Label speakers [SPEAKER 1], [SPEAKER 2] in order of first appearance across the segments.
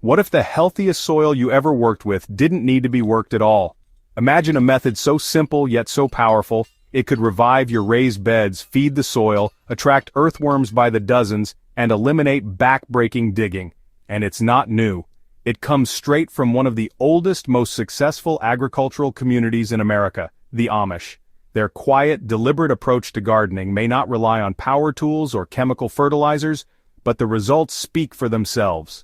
[SPEAKER 1] What if the healthiest soil you ever worked with didn't need to be worked at all? Imagine a method so simple yet so powerful, it could revive your raised beds, feed the soil, attract earthworms by the dozens, and eliminate back-breaking digging. And it's not new. It comes straight from one of the oldest, most successful agricultural communities in America, the Amish. Their quiet, deliberate approach to gardening may not rely on power tools or chemical fertilizers, but the results speak for themselves.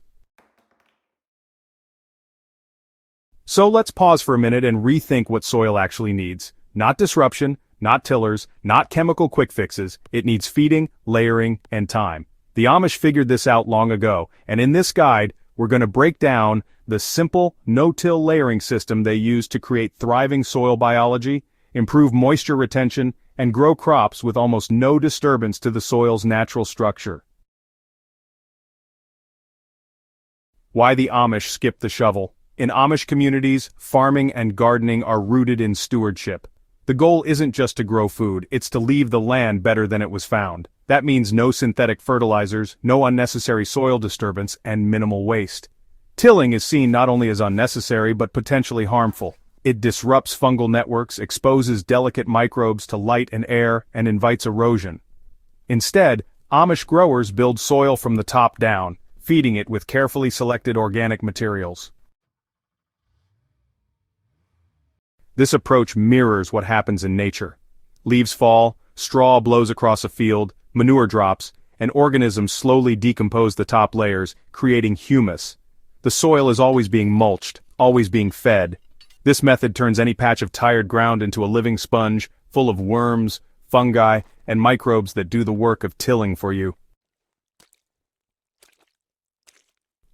[SPEAKER 1] So let's pause for a minute and rethink what soil actually needs. Not disruption, not tillers, not chemical quick fixes. It needs feeding, layering, and time. The Amish figured this out long ago, and in this guide, we're going to break down the simple, no-till layering system they use to create thriving soil biology, improve moisture retention, and grow crops with almost no disturbance to the soil's natural structure. Why the Amish skipped the shovel. In Amish communities, farming and gardening are rooted in stewardship. The goal isn't just to grow food, it's to leave the land better than it was found. That means no synthetic fertilizers, no unnecessary soil disturbance, and minimal waste. Tilling is seen not only as unnecessary but potentially harmful. It disrupts fungal networks, exposes delicate microbes to light and air, and invites erosion. Instead, Amish growers build soil from the top down, feeding it with carefully selected organic materials. This approach mirrors what happens in nature. Leaves fall, straw blows across a field, manure drops, and organisms slowly decompose the top layers, creating humus. The soil is always being mulched, always being fed. This method turns any patch of tired ground into a living sponge, full of worms, fungi, and microbes that do the work of tilling for you.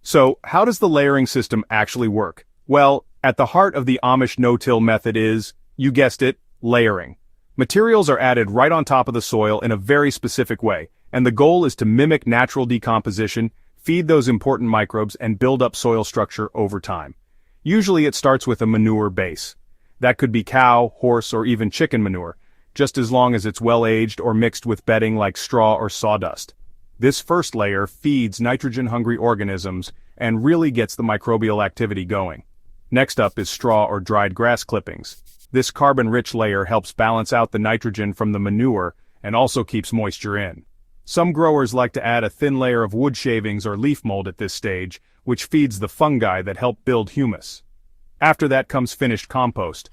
[SPEAKER 1] So, how does the layering system actually work? Well, at the heart of the Amish no-till method is, you guessed it, layering. Materials are added right on top of the soil in a very specific way, and the goal is to mimic natural decomposition, feed those important microbes, and build up soil structure over time. Usually it starts with a manure base. That could be cow, horse, or even chicken manure, just as long as it's well-aged or mixed with bedding like straw or sawdust. This first layer feeds nitrogen-hungry organisms and really gets the microbial activity going. Next up is straw or dried grass clippings. This carbon-rich layer helps balance out the nitrogen from the manure and also keeps moisture in. Some growers like to add a thin layer of wood shavings or leaf mold at this stage, which feeds the fungi that help build humus. After that comes finished compost.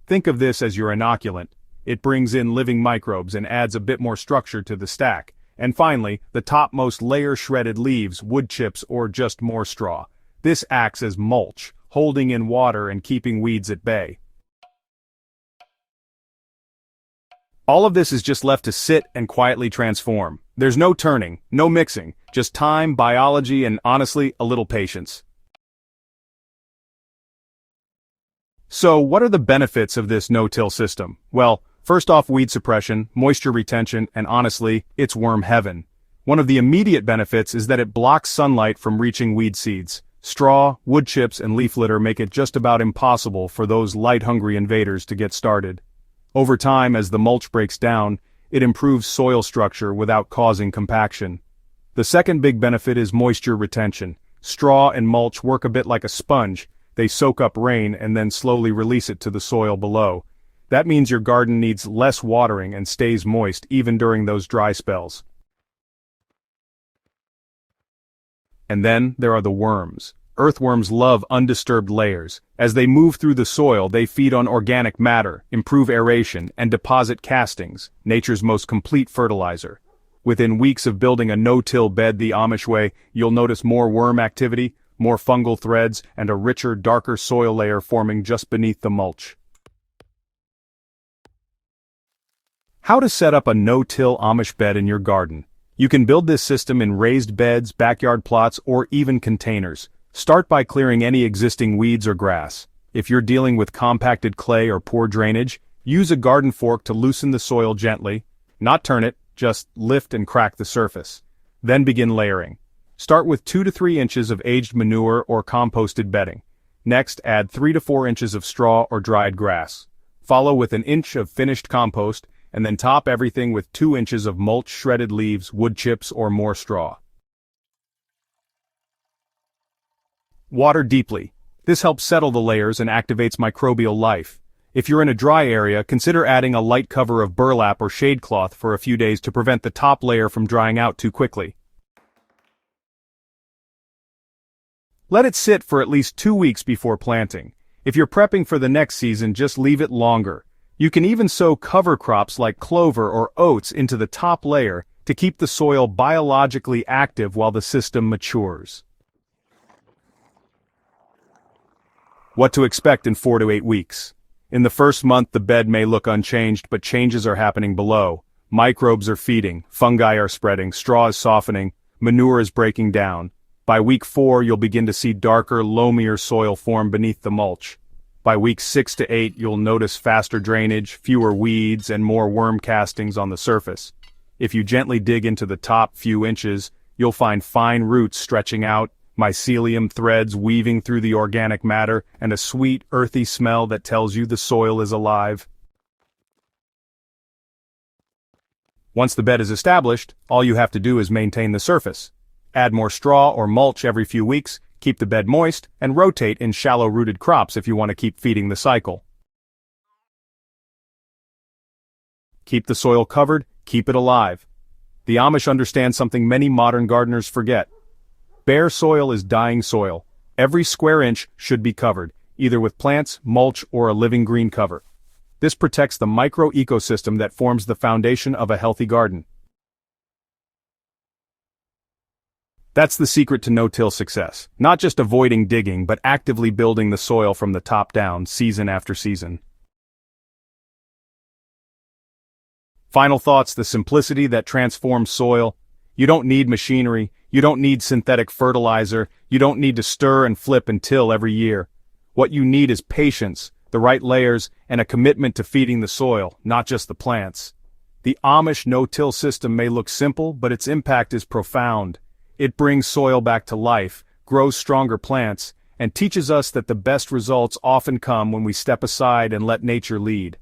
[SPEAKER 1] Think of this as your inoculant. It brings in living microbes and adds a bit more structure to the stack. And finally, the topmost layer shredded leaves, wood chips, or just more straw. This acts as mulch, holding in water and keeping weeds at bay. All of this is just left to sit and quietly transform. There's no turning, no mixing, just time, biology, and honestly, a little patience. So, what are the benefits of this no-till system? Well, first off, weed suppression, moisture retention, and honestly, it's worm heaven. One of the immediate benefits is that it blocks sunlight from reaching weed seeds. Straw, wood chips, and leaf litter make it just about impossible for those light-hungry invaders to get started. Over time, as the mulch breaks down, it improves soil structure without causing compaction. The second big benefit is moisture retention. Straw and mulch work a bit like a sponge. They soak up rain and then slowly release it to the soil below. That means your garden needs less watering and stays moist even during those dry spells. And then there are the worms. Earthworms love undisturbed layers. As they move through the soil, they feed on organic matter, improve aeration, and deposit castings, nature's most complete fertilizer. Within weeks of building a no-till bed the Amish way, you'll notice more worm activity, more fungal threads, and a richer, darker soil layer forming just beneath the mulch. How to set up a no-till Amish bed in your garden. You can build this system in raised beds, backyard plots, or even containers. Start by clearing any existing weeds or grass. If you're dealing with compacted clay or poor drainage, use a garden fork to loosen the soil gently. Not turn it, just lift and crack the surface. Then begin layering. Start with 2 to 3 inches of aged manure or composted bedding. Next, add 3 to 4 inches of straw or dried grass. Follow with an inch of finished compost, and then top everything with 2 inches of mulch, shredded leaves, wood chips, or more straw. Water deeply. This helps settle the layers and activates microbial life. If you're in a dry area, consider adding a light cover of burlap or shade cloth for a few days to prevent the top layer from drying out too quickly. Let it sit for at least 2 weeks before planting. If you're prepping for the next season, just leave it longer. You can even sow cover crops like clover or oats into the top layer to keep the soil biologically active while the system matures. What to expect in 4 to 8 weeks. In the first month, the bed may look unchanged, but changes are happening below. Microbes are feeding, fungi are spreading, straw is softening, manure is breaking down. By week 4, you'll begin to see darker, loamier soil form beneath the mulch. By weeks 6 to 8, you'll notice faster drainage, fewer weeds, and more worm castings on the surface. If you gently dig into the top few inches, you'll find fine roots stretching out, mycelium threads weaving through the organic matter, and a sweet, earthy smell that tells you the soil is alive. Once the bed is established, all you have to do is maintain the surface. Add more straw or mulch every few weeks, keep the bed moist, and rotate in shallow-rooted crops if you want to keep feeding the cycle. Keep the soil covered, keep it alive. The Amish understand something many modern gardeners forget. Bare soil is dying soil. Every square inch should be covered, either with plants, mulch, or a living green cover. This protects the micro-ecosystem that forms the foundation of a healthy garden. That's the secret to no-till success. Not just avoiding digging, but actively building the soil from the top down, season after season. Final thoughts: the simplicity that transforms soil. You don't need machinery, you don't need synthetic fertilizer, you don't need to stir and flip and till every year. What you need is patience, the right layers, and a commitment to feeding the soil, not just the plants. The Amish no-till system may look simple, but its impact is profound. It brings soil back to life, grows stronger plants, and teaches us that the best results often come when we step aside and let nature lead.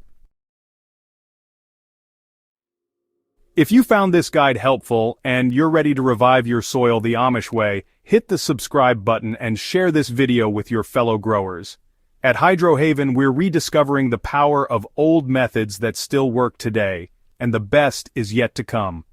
[SPEAKER 1] If you found this guide helpful and you're ready to revive your soil the Amish way, hit the subscribe button and share this video with your fellow growers. At Hydro Haven, we're rediscovering the power of old methods that still work today, and the best is yet to come.